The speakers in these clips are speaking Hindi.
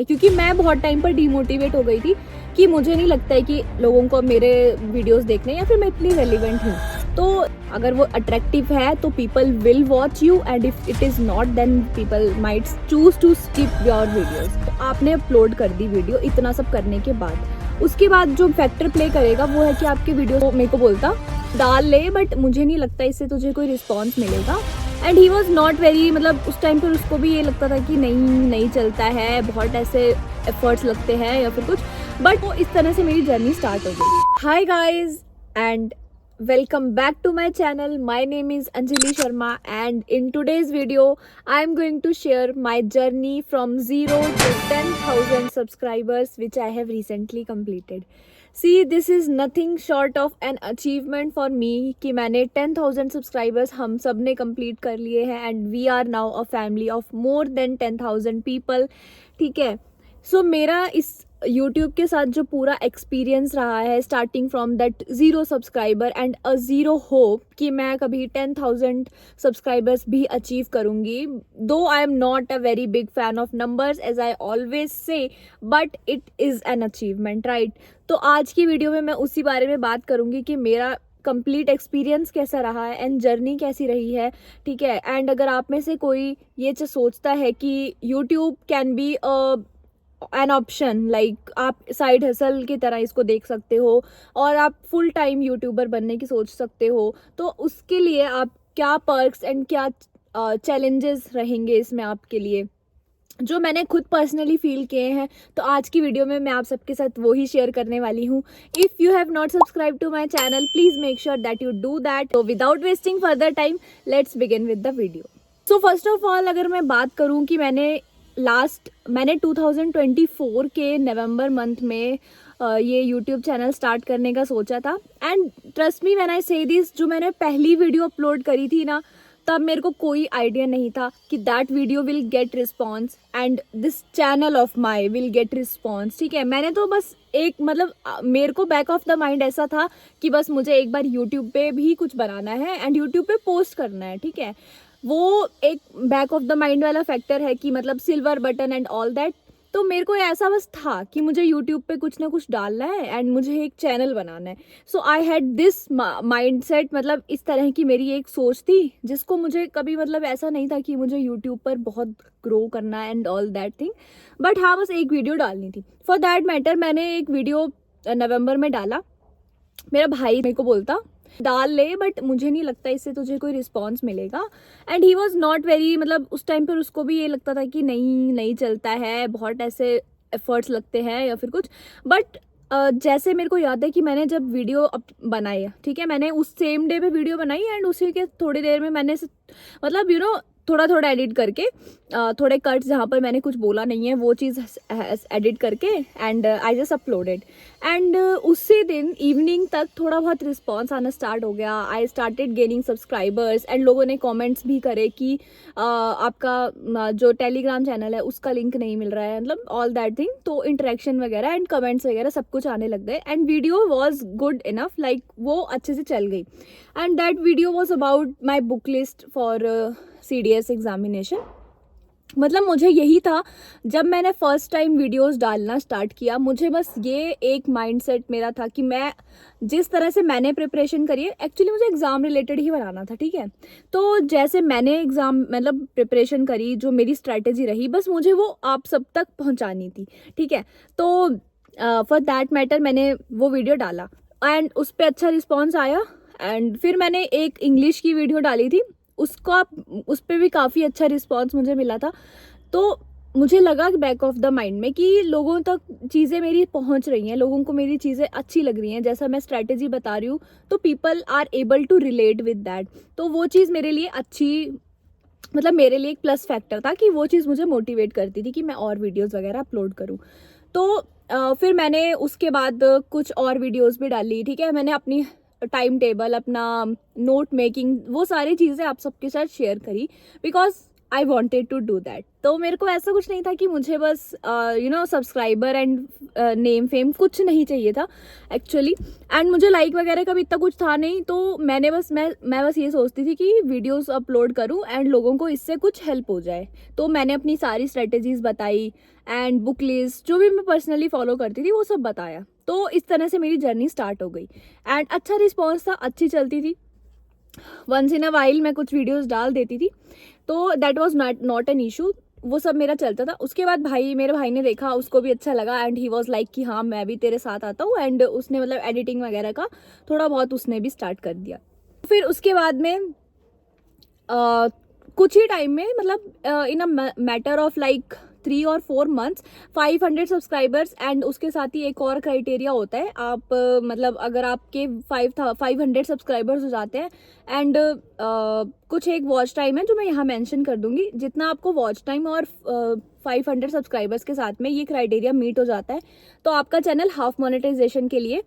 क्योंकि मैं बहुत टाइम पर डीमोटिवेट हो गई थी कि मुझे नहीं लगता है कि लोगों को मेरे वीडियोस देखने या फिर मैं इतनी रेलिवेंट हूँ। तो अगर वो अट्रैक्टिव है तो people will watch you, and if it is not then people might choose to skip your videos. तो आपने अपलोड कर दी वीडियो, इतना सब करने के बाद उसके बाद जो फैक्टर प्ले करेगा वो है कि आपके वीडियो मेरे को बोलता डाल ले, बट मुझे नहीं लगता इससे तुझे कोई रिस्पॉन्स मिलेगा। And he was not very, मतलब उस टाइम पर उसको भी ये लगता था कि नहीं चलता है, बहुत ऐसे एफर्ट्स लगते हैं या फिर कुछ। बट वो इस तरह से मेरी जर्नी स्टार्ट हो गई। Hi guys and welcome back to my channel. My name is Anjali Sharma, and in today's video I am going to share my journey from 0 to 10,000 subscribers which I have recently completed. See, this is nothing short of an achievement for me कि मैंने 10,000 subscribers हम सब ने complete कर लिए हैं, and we are now a family of more than 10,000 people. ठीक है, सो मेरा इस YouTube के साथ जो पूरा एक्सपीरियंस रहा है, starting from that 0 subscriber and a 0 hope कि मैं कभी 10,000 सब्सक्राइबर्स भी अचीव करूँगी। Though I am not a very big fan of numbers as I always say, but it is an achievement, right. तो आज की वीडियो में मैं उसी बारे में बात करूँगी कि मेरा कंप्लीट एक्सपीरियंस कैसा रहा है एंड जर्नी कैसी रही है, ठीक है। एंड अगर आप में से कोई ये सोचता है कि YouTube can be an option, like आप साइड हसल की तरह इसको देख सकते हो और आप फुल टाइम यूट्यूबर बनने की सोच सकते हो, तो उसके लिए आप क्या पर्क्स एंड क्या चैलेंजेस रहेंगे इसमें आपके लिए, जो मैंने खुद पर्सनली फील किए हैं। तो आज की वीडियो में मैं आप सबके साथ वो ही शेयर करने वाली हूँ। If you have not subscribe to my channel, please make sure that you do that. तो without wasting further time, let's begin with the video. So first of all, अगर मैं बात करूँ कि मैंने 2024 के नवंबर मंथ में ये यूट्यूब चैनल स्टार्ट करने का सोचा था। And trust me when I से दिस, जो मैंने पहली वीडियो अपलोड करी थी ना, तब मेरे को कोई आइडिया नहीं था कि that video will get response and this channel of my will get response, ठीक है। मैंने तो बस एक, मतलब मेरे को बैक ऑफ द माइंड ऐसा था कि बस मुझे एक बार यूट्यूब पे भी कुछ बनाना है एंड यूट्यूब पे पोस्ट करना है, ठीक है। वो एक बैक ऑफ द माइंड वाला फैक्टर है कि मतलब silver button and all that. तो मेरे को ऐसा बस था कि मुझे यूट्यूब पे कुछ ना कुछ डालना है एंड मुझे एक चैनल बनाना है। So I had this mindset, मतलब इस तरह की मेरी एक सोच थी, जिसको मुझे कभी, मतलब ऐसा नहीं था कि मुझे यूट्यूब पर बहुत ग्रो करना है and all that thing. But हाँ, बस एक वीडियो डालनी थी। फॉर दैट मैटर मैंने एक वीडियो नवंबर में डाला। मेरा भाई मेरे को बोलता डाल ले, बट मुझे नहीं लगता इससे तुझे कोई रिस्पॉन्स मिलेगा। And he was not very, मतलब उस टाइम पर उसको भी ये लगता था कि नहीं चलता है, बहुत ऐसे एफर्ट्स लगते हैं या फिर कुछ। बट जैसे मेरे को याद है कि मैंने जब वीडियो बनाई, ठीक है, मैंने उस सेम डे पे वीडियो बनाई एंड उसी के थोड़ी देर में मैंने मतलब थोड़ा एडिट करके थोड़े कट्स जहाँ पर मैंने कुछ बोला नहीं है वो चीज़ एडिट करके and I just uploaded. And उसी दिन इवनिंग तक थोड़ा बहुत रिस्पॉन्स आना स्टार्ट हो गया। I started gaining subscribers and लोगों ने कमेंट्स भी करे कि आपका जो टेलीग्राम चैनल है उसका लिंक नहीं मिल रहा है, मतलब ऑल दैट थिंग। तो इंटरेक्शन वगैरह एंड कमेंट्स वगैरह सब कुछ आने लग गए and video was good enough, like वो अच्छे से चल गई। And that video was about my book list for CDS examination. मतलब मुझे यही था, जब मैंने फर्स्ट टाइम वीडियोस डालना स्टार्ट किया, मुझे बस ये एक माइंडसेट मेरा था कि मैं जिस तरह से मैंने प्रिपरेशन करी है, एक्चुअली मुझे एग्ज़ाम रिलेटेड ही बनाना था, ठीक है। तो जैसे मैंने एग्ज़ाम मतलब प्रिपरेशन करी, जो मेरी स्ट्रैटेजी रही, बस मुझे वो आप सब तक पहुंचानी थी, ठीक है। तो फॉर दैट मैटर मैंने वो वीडियो डाला एंड उस पर अच्छा रिस्पॉन्स आया। एंड फिर मैंने एक इंग्लिश की वीडियो डाली थी, उसका उस पर भी काफ़ी अच्छा रिस्पॉन्स मुझे मिला था। तो मुझे लगा बैक ऑफ द माइंड में कि लोगों तक चीज़ें मेरी पहुंच रही हैं, लोगों को मेरी चीज़ें अच्छी लग रही हैं, जैसा मैं स्ट्रैटेजी बता रही हूँ, तो people are able to relate with that. तो वो चीज़ मेरे लिए अच्छी, मतलब मेरे लिए एक प्लस फैक्टर था कि वो चीज़ मुझे मोटिवेट करती थी कि मैं और वीडियोज़ वगैरह अपलोड करूँ। तो फिर मैंने उसके बाद कुछ और वीडियोज़ भी डाली, ठीक है। मैंने अपनी टाइम टेबल, अपना नोट मेकिंग, वो सारी चीज़ें आप सबके साथ शेयर करी, because I wanted to do that. तो मेरे को ऐसा कुछ नहीं था कि मुझे बस सब्सक्राइबर एंड नेम फेम कुछ नहीं चाहिए था एक्चुअली। एंड मुझे लाइक वगैरह का भी इतना कुछ था नहीं, तो मैंने बस मैं बस ये सोचती थी कि वीडियोस अपलोड करूं एंड लोगों को इससे कुछ हेल्प हो जाए। तो मैंने अपनी सारी स्ट्रेटेजीज बताई एंड बुक लिस्ट जो भी मैं पर्सनली फॉलो करती थी वो सब बताया। तो इस तरह से मेरी जर्नी स्टार्ट हो गई एंड अच्छा रिस्पॉन्स था, अच्छी चलती थी। वंस इन अ वाइल मैं कुछ वीडियोस डाल देती थी, तो that was not an issue, वो सब मेरा चलता था। उसके बाद मेरे भाई ने देखा, उसको भी अच्छा लगा एंड ही वाज लाइक कि हाँ मैं भी तेरे साथ आता हूँ। एंड उसने मतलब एडिटिंग वगैरह का थोड़ा बहुत उसने भी स्टार्ट कर दिया। फिर उसके बाद में कुछ ही टाइम में मतलब इन अ मैटर ऑफ लाइक 3 और 4 मंथ्स 500 सब्सक्राइबर्स। एंड उसके साथ ही एक और क्राइटेरिया होता है, आप मतलब अगर आपके 500 सब्सक्राइबर्स हो जाते हैं एंड कुछ एक वॉच टाइम है जो मैं यहाँ मेंशन कर दूंगी, जितना आपको वॉच टाइम और 500 सब्सक्राइबर्स के साथ में ये क्राइटेरिया मीट हो जाता है तो आपका चैनल हाफ मोनेटाइजेशन के लिए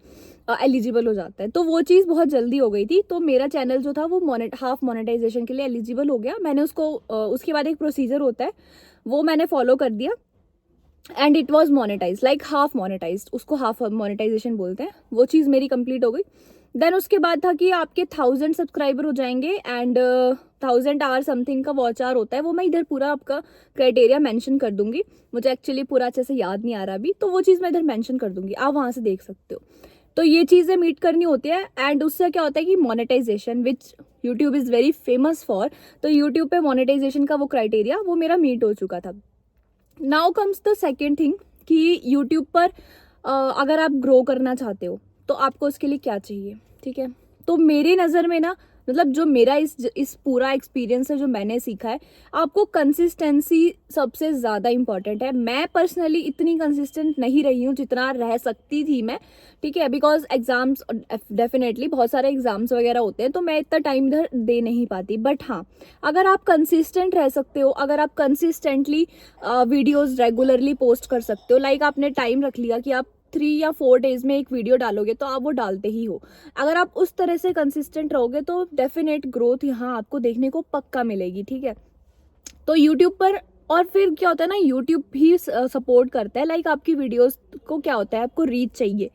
एलिजिबल हो जाता है। तो वो चीज़ बहुत जल्दी हो गई थी, तो मेरा चैनल जो था वो हाफ मोनेटाइजेशन के लिए एलिजिबल हो गया। मैंने उसको उसके बाद एक प्रोसीजर होता है वो मैंने फॉलो कर दिया and it was monetise, like half monetise, उसको हाफ मोनेटाइजेशन बोलते हैं। वो चीज़ मेरी कंप्लीट हो गई। देन उसके बाद था कि आपके 1000 सब्सक्राइबर हो जाएंगे एंड 1000 आवर समथिंग का वॉच आवर होता है, वो मैं इधर पूरा आपका क्राइटेरिया मेंशन कर दूंगी। मुझे एक्चुअली पूरा अच्छे से याद नहीं आ रहा अभी, तो वो चीज़ मैं इधर मेंशन कर दूंगी, आप वहाँ से देख सकते हो। तो ये चीज़ें मीट करनी होती है एंड उससे क्या होता है कि monetisation which YouTube is very famous for, तो यूट्यूब पे मोनेटाइजेशन का वो क्राइटेरिया वो मेरा मीट हो चुका था। Now comes the second thing कि यूट्यूब पर अगर आप ग्रो करना चाहते हो तो आपको उसके लिए क्या चाहिए, ठीक है। तो मेरी नज़र में ना, मतलब जो मेरा इस पूरा एक्सपीरियंस है, जो मैंने सीखा है, आपको कंसिस्टेंसी सबसे ज़्यादा इंपॉर्टेंट है। मैं पर्सनली इतनी कंसिस्टेंट नहीं रही हूँ जितना रह सकती थी मैं, ठीक है, बिकॉज एग्ज़ाम्स डेफिनेटली बहुत सारे एग्ज़ाम्स वगैरह होते हैं तो मैं इतना टाइम इधर दे नहीं पाती। बट हाँ, अगर आप कंसिस्टेंट रह सकते हो, अगर आप कंसिस्टेंटली वीडियोज़ रेगुलरली पोस्ट कर सकते हो, लाइक आपने टाइम रख लिया कि आप 3 या 4 डेज में एक वीडियो डालोगे तो आप वो डालते ही हो, अगर आप उस तरह से कंसिस्टेंट रहोगे तो डेफिनेट ग्रोथ यहाँ आपको देखने को पक्का मिलेगी, ठीक है। तो यूट्यूब पर और फिर क्या होता है ना, यूट्यूब भी सपोर्ट करता है, लाइक आपकी वीडियोस को क्या होता है, आपको रीच चाहिए।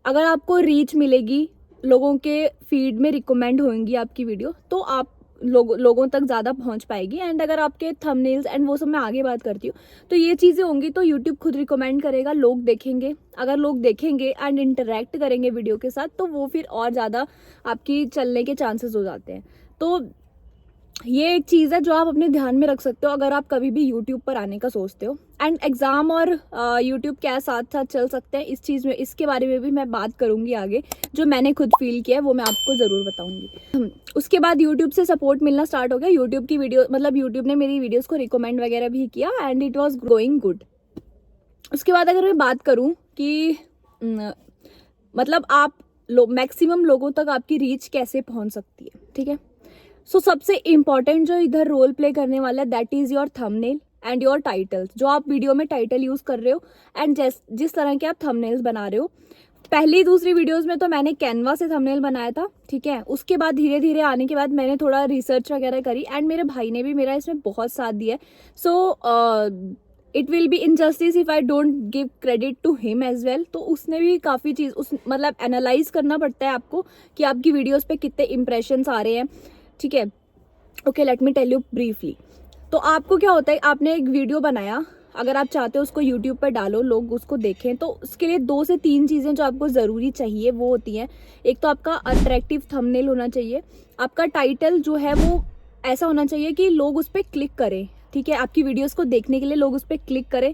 अगर आपको रीच मिलेगी, लोगों के फीड में रिकमेंड होंगी आपकी वीडियो, तो आप लोगों तक ज़्यादा पहुंच पाएगी। एंड अगर आपके थंबनेल्स एंड वो सब मैं आगे बात करती हूँ, तो ये चीज़ें होंगी तो यूट्यूब खुद रिकमेंड करेगा, लोग देखेंगे। अगर लोग देखेंगे एंड इंटरेक्ट करेंगे वीडियो के साथ तो वो फिर और ज़्यादा आपकी चलने के चांसेस हो जाते हैं। तो ये एक चीज़ है जो आप अपने ध्यान में रख सकते हो अगर आप कभी भी यूट्यूब पर आने का सोचते हो। एंड एग्ज़ाम और यूट्यूब क्या साथ साथ चल सकते हैं, इस चीज़ में, इसके बारे में भी मैं बात करूंगी आगे। जो मैंने खुद फील किया है वो मैं आपको ज़रूर बताऊंगी। उसके बाद यूट्यूब से सपोर्ट मिलना स्टार्ट हो गया। यूट्यूब की वीडियो मतलब यूट्यूब ने मेरी वीडियोज़ को रिकमेंड वगैरह भी किया and it was going good. उसके बाद अगर मैं बात करूँ कि मतलब आप मैक्सिमम लोगों तक आपकी रीच कैसे पहुँच सकती है, ठीक है। सो सबसे इम्पॉर्टेंट जो इधर रोल प्ले करने वाला है that is your thumbnail and your titles. जो आप वीडियो में टाइटल यूज़ कर रहे हो एंड जिस तरह के आप थंबनेल्स बना रहे हो। पहली दूसरी वीडियोस में तो मैंने कैनवा से थंबनेल बनाया था, ठीक है। उसके बाद धीरे धीरे आने के बाद मैंने थोड़ा रिसर्च वगैरह करी एंड मेरे भाई ने भी मेरा इसमें बहुत साथ दिया। So it will be injustice if I don't give credit to him as well. तो उसने भी काफ़ी चीज़ मतलब एनालाइज करना पड़ता है आपको कि आपकी वीडियोज़ पे कितने इंप्रेशंस आ रहे हैं, ठीक है। Okay, let me tell you briefly. तो आपको क्या होता है, आपने एक वीडियो बनाया, अगर आप चाहते हो उसको यूट्यूब पर डालो, लोग उसको देखें, तो उसके लिए 2 से 3 चीज़ें जो आपको ज़रूरी चाहिए वो होती हैं। एक तो आपका अट्रैक्टिव थंबनेल होना चाहिए, आपका टाइटल जो है वो ऐसा होना चाहिए कि लोग उस पर क्लिक करें, ठीक है। आपकी वीडियोज़ को देखने के लिए लोग उस पर क्लिक करें।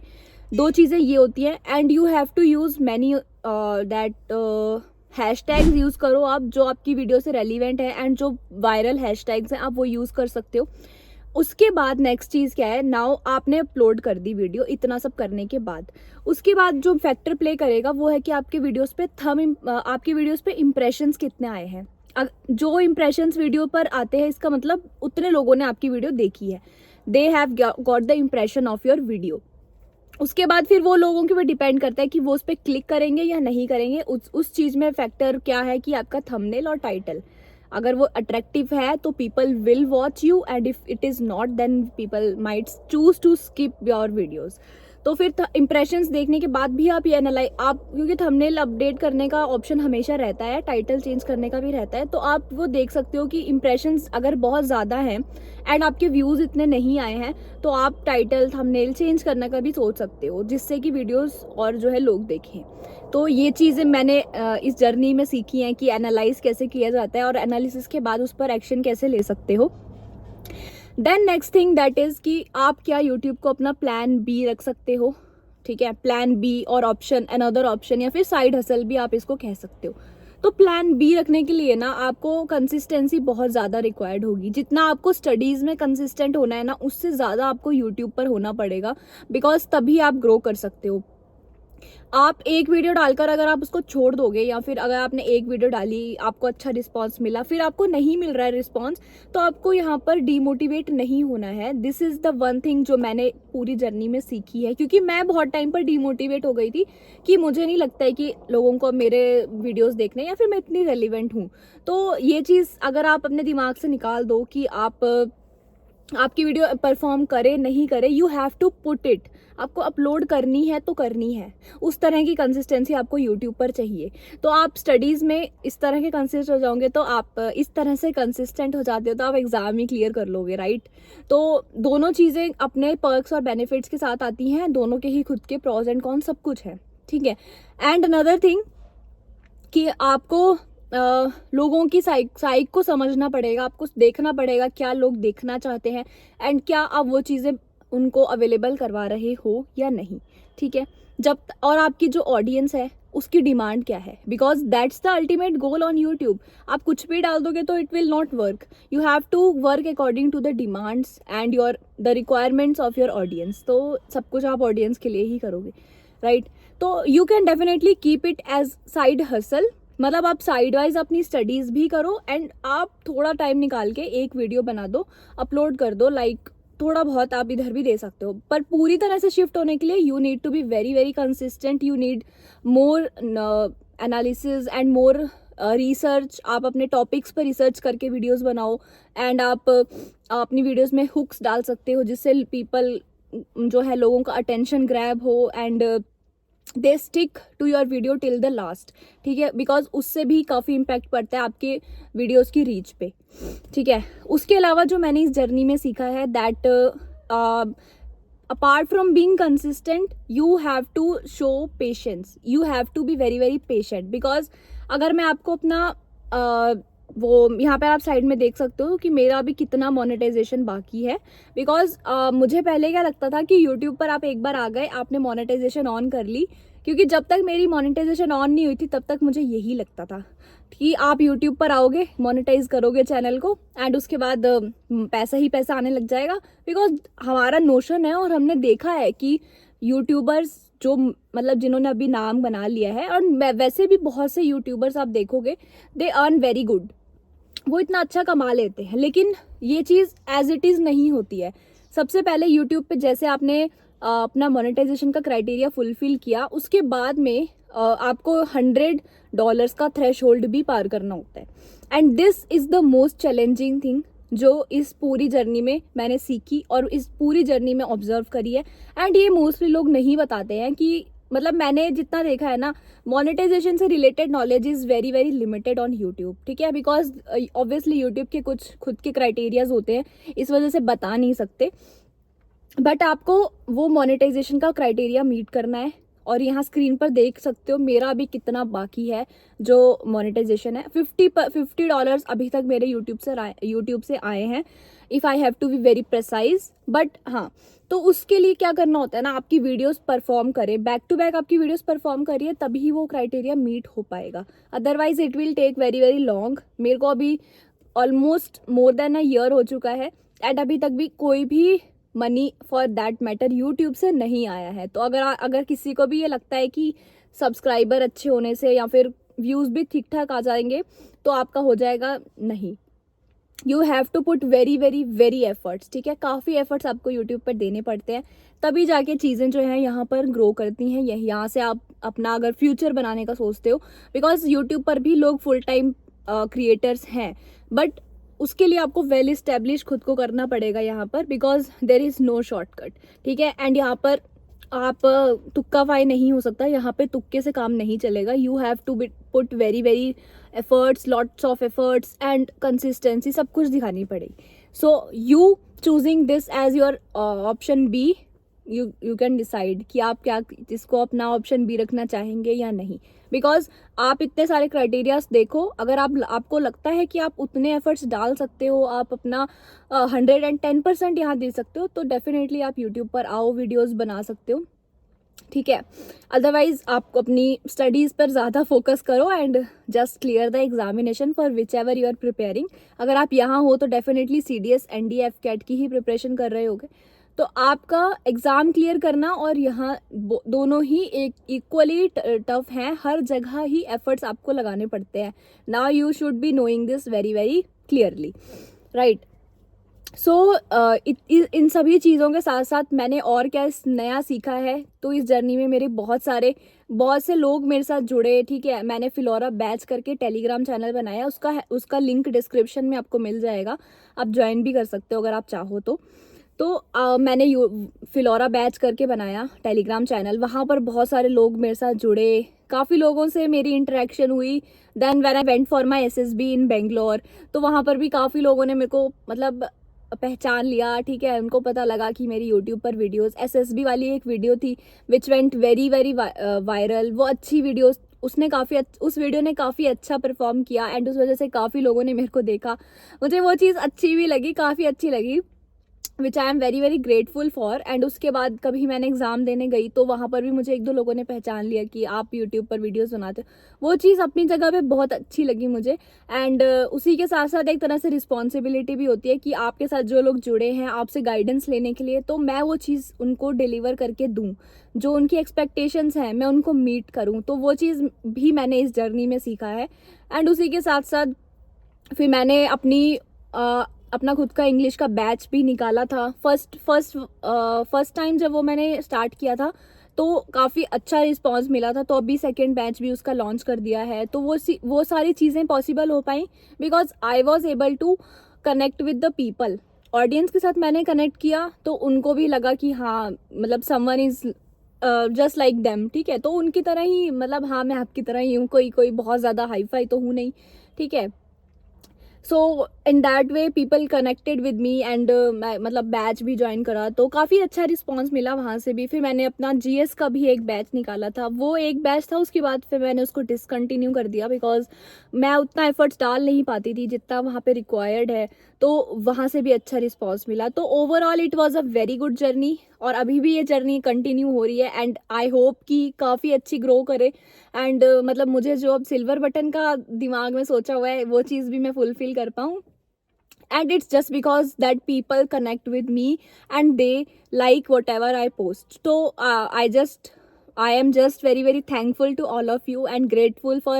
2 चीज़ें ये होती हैं। And you have to use many that hashtags use करो आप, जो आपकी वीडियो से रेलिवेंट है एंड जो वायरल हैशटैग्स हैं आप वो यूज़ कर सकते हो। उसके बाद नेक्स्ट चीज़ क्या है, नाउ आपने अपलोड कर दी वीडियो, इतना सब करने के बाद उसके बाद जो फैक्टर प्ले करेगा वो है कि आपके वीडियोस पे आपकी वीडियोस पे इम्प्रेशंस कितने आए हैं। जो इम्प्रेशंस वीडियो पर आते हैं इसका मतलब उतने लोगों ने आपकी वीडियो देखी है, they have got the impression of your video. उसके बाद फिर वो लोगों के ऊपर डिपेंड करता है कि वो उस पर क्लिक करेंगे या नहीं करेंगे। उस चीज़ में फैक्टर क्या है कि आपका थंबनेल और टाइटल, अगर वो अट्रैक्टिव है तो people will watch you, and if it is not then people might choose to skip your videos. तो फिर इंप्रेशंस देखने के बाद भी आप ये एनालाइज आप, क्योंकि थंबनेल अपडेट करने का ऑप्शन हमेशा रहता है, टाइटल चेंज करने का भी रहता है, तो आप वो देख सकते हो कि इंप्रेशंस अगर बहुत ज़्यादा हैं एंड आपके व्यूज़ इतने नहीं आए हैं तो आप टाइटल थंबनेल चेंज करने का भी सोच सकते हो, जिससे कि वीडियोस और जो है लोग देखें। तो ये चीज़ें मैंने इस जर्नी में सीखी हैं कि एनालाइज कैसे किया जाता है और एनालिसिस के बाद उस पर एक्शन कैसे ले सकते हो। Then next thing that is कि आप क्या यूट्यूब को अपना प्लान बी रख सकते हो, ठीक है, प्लान बी और ऑप्शन अनदर ऑप्शन या फिर साइड हसल भी आप इसको कह सकते हो। तो प्लान बी रखने के लिए ना आपको कंसिस्टेंसी बहुत ज़्यादा रिक्वायर्ड होगी। जितना आपको स्टडीज़ में कंसिस्टेंट होना है ना, उससे ज़्यादा आपको यूट्यूब पर होना पड़ेगा, बिकॉज तभी आप ग्रो कर सकते हो। आप एक वीडियो डालकर अगर आप उसको छोड़ दोगे, या फिर अगर आपने एक वीडियो डाली, आपको अच्छा रिस्पांस मिला, फिर आपको नहीं मिल रहा है रिस्पांस, तो आपको यहाँ पर डीमोटिवेट नहीं होना है। This is the one thing जो मैंने पूरी जर्नी में सीखी है, क्योंकि मैं बहुत टाइम पर डीमोटिवेट हो गई थी कि मुझे नहीं लगता है कि लोगों को मेरे वीडियोज़ देखने, या फिर मैं इतनी रेलिवेंट हूँ। तो ये चीज़ अगर आप अपने दिमाग से निकाल दो कि आपकी वीडियो परफॉर्म करे नहीं करे, you have to put it, आपको अपलोड करनी है तो करनी है। उस तरह की कंसिस्टेंसी आपको यूट्यूब पर चाहिए। तो आप स्टडीज़ में इस तरह के कंसिस्ट हो जाओगे, तो आप इस तरह से कंसिस्टेंट हो जाते हो तो आप एग्ज़ाम ही क्लियर कर लोगे, राइट। तो दोनों चीज़ें अपने पर्क्स और बेनिफिट्स के साथ आती हैं, दोनों के ही खुद के प्रॉज एंड कॉन्स सब कुछ है, ठीक है। एंड अनदर थिंग कि आपको लोगों की साइक को समझना पड़ेगा, आपको देखना पड़ेगा क्या लोग देखना चाहते हैं एंड क्या आप वो चीज़ें उनको अवेलेबल करवा रहे हो या नहीं, ठीक है। और आपकी जो ऑडियंस है उसकी डिमांड क्या है, because that's the ultimate goal on YouTube. आप कुछ भी डाल दोगे तो it will not work. You have to work according to the demands and the requirements of your audience. तो सब कुछ आप ऑडियंस के लिए ही करोगे, राइट। तो you can definitely keep it as side hustle, मतलब आप साइड वाइज अपनी स्टडीज़ भी करो एंड आप थोड़ा टाइम निकाल के एक वीडियो बना दो, अपलोड कर दो, लाइक थोड़ा बहुत आप इधर भी दे सकते हो। पर पूरी तरह से शिफ्ट होने के लिए you need to be very very consistent, you need more analysis and more research. आप अपने टॉपिक्स पर रिसर्च करके वीडियोस बनाओ एंड आप अपनी वीडियोस में हुक्स डाल सकते हो, जिससे पीपल जो है लोगों का अटेंशन ग्रैब हो and they stick to your video till the last, ठीक है, बिकॉज उससे भी काफ़ी इम्पैक्ट पड़ता है आपके वीडियोस की रीच पे, ठीक है। उसके अलावा जो मैंने इस जर्नी में सीखा है that apart from being consistent you have to show patience, you have to be very very patient. Because अगर मैं आपको अपना वो यहाँ पर आप साइड में देख सकते हो कि मेरा अभी कितना मोनेटाइजेशन बाकी है। बिकॉज मुझे पहले क्या लगता था कि यूट्यूब पर आप एक बार आ गए, आपने मोनेटाइजेशन ऑन कर ली, क्योंकि जब तक मेरी मोनेटाइजेशन ऑन नहीं हुई थी तब तक मुझे यही लगता था कि आप यूट्यूब पर आओगे, मोनेटाइज करोगे चैनल को एंड उसके बाद पैसा ही पैसा आने लग जाएगा। बिकॉज हमारा नोशन है और हमने देखा है कि यूट्यूबर्स जो मतलब जिन्होंने अभी नाम बना लिया है, और वैसे भी बहुत से यूट्यूबर्स आप देखोगे दे अर्न वेरी गुड, वो इतना अच्छा कमा लेते हैं, लेकिन ये चीज़ एज इट इज़ नहीं होती है। सबसे पहले यूट्यूब पे जैसे आपने अपना मोनेटाइजेशन का क्राइटेरिया फुलफिल किया, उसके बाद में आपको $100 का थ्रेशोल्ड भी पार करना होता है। And this is the most challenging thing जो इस पूरी जर्नी में मैंने सीखी और इस पूरी जर्नी में ऑब्जर्व करी है। एंड ये मोस्टली लोग नहीं बताते हैं कि मतलब मैंने जितना देखा है ना, मोनेटाइजेशन से related knowledge is very very limited on YouTube, ठीक है। बिकॉज ऑब्वियसली यूट्यूब के कुछ खुद के क्राइटेरियाज होते हैं, इस वजह से बता नहीं सकते, बट आपको वो मोनेटाइजेशन का क्राइटेरिया मीट करना है। और यहाँ स्क्रीन पर देख सकते हो मेरा अभी कितना बाकी है जो मोनेटाइजेशन है। $50 अभी तक मेरे यूट्यूब से आए हैं, if I have to be very precise. But हाँ, तो उसके लिए क्या करना होता है ना, आपकी वीडियोस परफॉर्म करे, बैक टू बैक आपकी वीडियोस परफॉर्म करिए, तभी वो क्राइटेरिया मीट हो पाएगा, otherwise it will take very very long. मेरे को अभी almost more than a year हो चुका है एंड अभी तक भी कोई भी money for that matter YouTube से नहीं आया है। तो अगर किसी को भी ये लगता है कि सब्सक्राइबर अच्छे होने से या फिर व्यूज़ भी ठीक ठाक आ जाएंगे तो आपका हो जाएगा, नहीं। You have to put very very very efforts, ठीक है। काफ़ी एफर्ट्स आपको यूट्यूब पर देने पड़ते हैं, तभी जाके चीज़ें जो हैं यहाँ पर ग्रो करती हैं। यहाँ से आप अपना अगर फ्यूचर बनाने का सोचते हो, बिकॉज यूट्यूब पर भी लोग फुल टाइम क्रिएटर्स हैं, बट उसके लिए आपको वेल इस्टेब्लिश खुद को करना पड़ेगा यहाँ पर, because there is no shortcut, ठीक है। एंड यहाँ पर आप तुक्का फाई नहीं हो सकता, यहाँ पे तुक्के से काम नहीं चलेगा। You have to put very very efforts, lots of efforts and consistency, सब कुछ दिखानी पड़ेगी। So you choosing this as your option be, you can decide कि आप क्या इसको अपना ऑप्शन बी रखना चाहेंगे या नहीं। बिकॉज आप इतने सारे क्राइटेरियाज देखो, अगर आपको लगता है कि आप उतने एफर्ट्स डाल सकते हो, आप अपना 110% यहाँ दे सकते हो, तो डेफिनेटली आप यूट्यूब पर आओ, वीडियोस बना सकते हो, ठीक है। अदरवाइज आप अपनी स्टडीज़ पर ज़्यादा फोकस करो and just clear the examination for whichever you are preparing. अगर आप यहाँ हो तो डेफिनेटली CDS NDF कैट की ही प्रिपरेशन कर रहे होगे, तो आपका एग्ज़ाम क्लियर करना और यहाँ दोनों ही एक इक्वली टफ हैं, हर जगह ही एफर्ट्स आपको लगाने पड़ते हैं। Now you should be knowing this very very clearly, right. So इन सभी चीज़ों के साथ साथ मैंने और क्या नया सीखा है, तो इस जर्नी में मेरे बहुत से लोग मेरे साथ जुड़े, ठीक है। मैंने फिलोरा बैच करके टेलीग्राम चैनल बनाया, उसका लिंक डिस्क्रिप्शन में आपको मिल जाएगा, आप ज्वाइन भी कर सकते हो अगर आप चाहो तो मैंने फिलोरा बैच करके बनाया टेलीग्राम चैनल, वहाँ पर बहुत सारे लोग मेरे साथ जुड़े, काफ़ी लोगों से मेरी इंटरेक्शन हुई। Then when I went for my SSB in Bangalore, तो वहाँ पर भी काफ़ी लोगों ने मेरे को मतलब पहचान लिया, ठीक है। उनको पता लगा कि मेरी यूट्यूब पर वीडियोस, SSB वाली एक वीडियो थी which went very very viral, वो अच्छी वीडियो, उस वीडियो ने काफ़ी अच्छा परफॉर्म किया एंड उस वजह से काफ़ी लोगों ने मेरे को देखा, मुझे वो चीज़ अच्छी भी लगी, काफ़ी अच्छी लगी, which I am very very grateful for. And उसके बाद कभी मैंने एग्ज़ाम देने गई तो वहाँ पर भी मुझे 1-2 लोगों ने पहचान लिया कि आप यूट्यूब पर वीडियोस बनाते हो, वो चीज़ अपनी जगह पे बहुत अच्छी लगी मुझे। एंड उसी के साथ साथ एक तरह से रिस्पॉन्सिबिलिटी भी होती है कि आपके साथ जो लोग जुड़े हैं आपसे गाइडेंस लेने के लिए, तो मैं वो चीज़ उनको डिलीवर करके दूँ, जो उनकी एक्सपेक्टेशंस हैं मैं उनको मीट करूँ, तो वो चीज़ भी मैंने इस जर्नी में सीखा है। एंड उसी के साथ साथ फिर मैंने अपना खुद का इंग्लिश का बैच भी निकाला था। फर्स्ट टाइम जब वो मैंने स्टार्ट किया था तो काफ़ी अच्छा रिस्पांस मिला था, तो अभी सेकंड बैच भी उसका लॉन्च कर दिया है। तो वो सारी चीज़ें पॉसिबल हो पाई because I was able to connect with the people, audience के साथ मैंने कनेक्ट किया तो उनको भी लगा कि हाँ मतलब someone is just like them, ठीक है। तो उनकी तरह ही, मतलब हाँ मैं आपकी तरह ही हूँ, कोई बहुत ज़्यादा हाई फाई तो हूँ नहीं, ठीक है। So in that way people connected with me and मतलब बैच भी ज्वाइन करा तो काफ़ी अच्छा रिस्पांस मिला वहाँ से भी। फिर मैंने अपना GS का भी एक बैच निकाला था, वो एक बैच था, उसके बाद फिर मैंने उसको डिसकंटिन्यू कर दिया बिकॉज मैं उतना एफर्ट्स डाल नहीं पाती थी जितना वहाँ पे रिक्वायर्ड है, तो वहाँ से भी अच्छा रिस्पांस मिला। तो overall it was a very good journey और अभी भी ये जर्नी कंटिन्यू हो रही है एंड आई होप कि काफ़ी अच्छी ग्रो करे एंड मतलब मुझे जो अब सिल्वर बटन का दिमाग में सोचा हुआ है वो चीज़ भी मैं फुलफिल कर पाऊँ। And it's just because that people connect with me and they like whatever I post. So I am just very very thankful to all of you and grateful for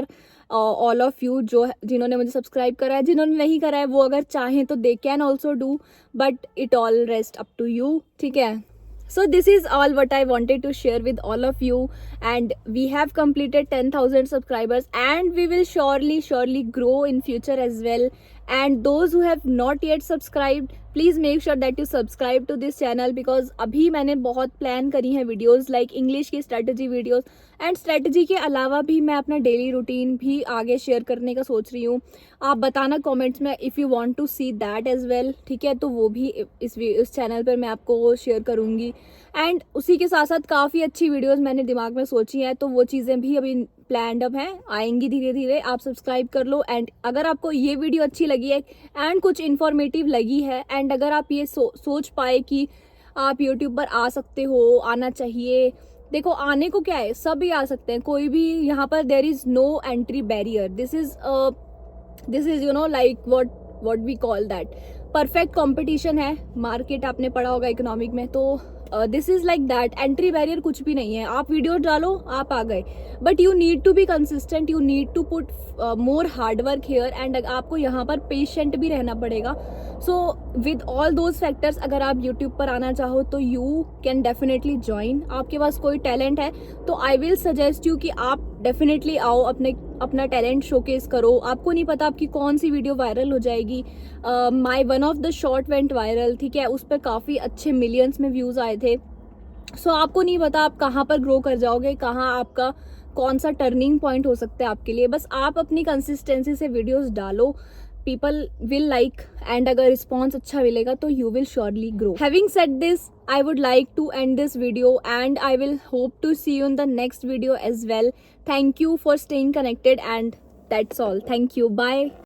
all of you जिन्होंने मुझे सब्सक्राइब करा है, जिन्होंने नहीं करा है वो अगर चाहें तो they can also do, but it all rest up to you, ठीक है। So this is all what I wanted to share with all of you and we have completed 10,000 subscribers and we will surely grow in future as well. And those who have not yet subscribed, please make sure that you subscribe to this channel because अभी मैंने बहुत प्लान करी हैं वीडियोस लाइक इंग्लिश की स्ट्रेटजी वीडियोस एंड स्ट्रेटजी के अलावा भी मैं अपना डेली रूटीन भी आगे शेयर करने का सोच रही हूँ। आप बताना कमेंट्स में if you want to see that as well, ठीक है, तो वो भी इस चैनल पर मैं आपको शेयर करूँगी। एंड उसी के साथ साथ काफ़ी अच्छी वीडियोस मैंने दिमाग में सोची हैं, तो वो चीज़ें भी अभी प्लान्ड अप हैं, आएंगी धीरे धीरे। आप सब्सक्राइब कर लो एंड अगर आपको ये वीडियो अच्छी लगी है एंड कुछ इन्फॉर्मेटिव लगी है एंड अगर आप ये सोच पाए कि आप यूट्यूब पर आ सकते हो, आना चाहिए, देखो आने को क्या है, सभी आ सकते हैं, कोई भी यहाँ पर there is no entry barrier. This is you know like what we call that perfect competition है। मार्केट आपने पढ़ा होगा इकोनॉमिक में, तो this is like that, entry barrier कुछ भी नहीं है। आप वीडियो डालो, आप आ गए, but you need to be consistent, you need to put more hard work here and आपको यहाँ पर पेशेंट भी रहना पड़ेगा। So with all those factors अगर आप यूट्यूब पर आना चाहो तो यू कैन डेफिनेटली ज्वाइन. आपके पास कोई टैलेंट है तो आई विल सजेस्ट यू कि आप डेफिनेटली आओ, अपना टैलेंट शोकेस करो. आपको नहीं पता आपकी कौन सी वीडियो वायरल हो जाएगी. My one of the short went viral, ठीक है, उस पर काफ़ी अच्छे मिलियंस में व्यूज़ आए थे. सो आपको नहीं पता आप कहाँ पर ग्रो कर जाओगे, कहाँ आपका कौन सा टर्निंग पॉइंट हो सकता है आपके लिए. बस आप अपनी कंसिस्टेंसी से वीडियोस डालो, पीपल विल लाइक, एंड अगर रिस्पॉन्स अच्छा मिलेगा तो you will surely grow. Having said this, I would like to end this video and I will hope to see you in the next video as well. Thank you for staying connected and that's all. Thank you. Bye.